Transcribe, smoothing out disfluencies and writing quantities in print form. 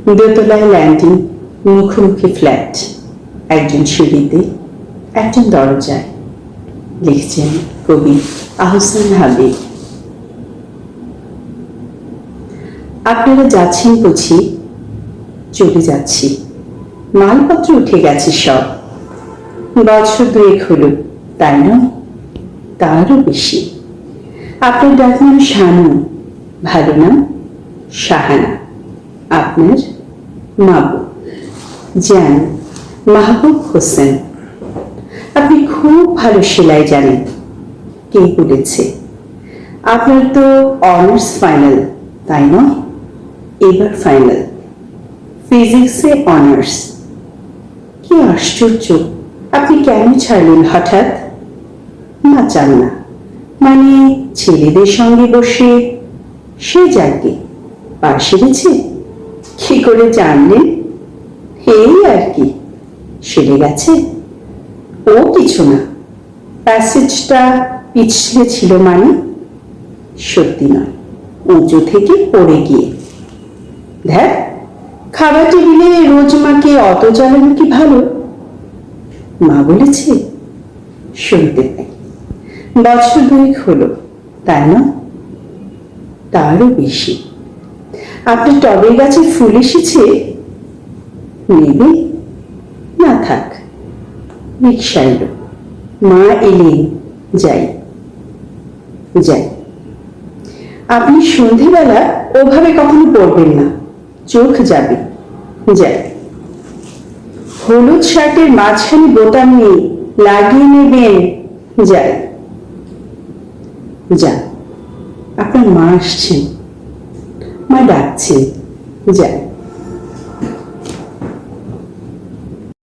দোতলায় ল্যান্ডিং, মুখোমুখি ফ্ল্যাট, একজন সিঁড়িতে, একজন দরজায়। লিখছেন কবি আহসান হাবীব। আপনারা যাচ্ছেন বুঝি? চলে যাচ্ছি, মালপত্র উঠে গেছে সব। বছর দুয়েক হলো, তাই নয়? তারও বেশি। আপনার ডাক নাম শানু, ভালো নাম শাহানা। আপনার মাবু জান মাহবুব হোসেন। আপনি খুব ভালো সেলাই জানেন। কে বলেছে? আপনার তো অনার্স ফাইনাল, তাই নয়? এবার ফাইনাল, ফিজিক্সে অনার্স। কি আশ্চর্য, আপনি কেন ছাড়লেন হঠাৎ? না চান না মানে ছেলেদের সঙ্গে বসে সে যাকে পাশে গেছে? কি করে জানলেন? এই আর কি, সেরে গেছে। ও কিছু না, প্যাসেজটা পিছলে ছিল মানে। সত্যি নয়, উঁচু থেকে পড়ে গিয়ে। দেখ, খাবার টেবিলে রোজ মাকে অত জ্বালানো কি ভালো? মা বলেছে, শুনতে পাই। বছর দুয়েক হলো, তাই না? তারও বেশি। আপনার টবের গাছে ফুল এসেছে, নেবে? না থাক, রিক্সা এলো, মা এলেন, যাই যাই। আপনি সন্ধেবেলা ওভাবে কখনো পড়বেন না, চোখ যাবে। যাই। হলুদ শার্টের মাঝখানে বোতাম নেই, লাগিয়ে নেবেন। যাই। যান, আপনার মা আসছেন, মা ডাকছেন। যাই।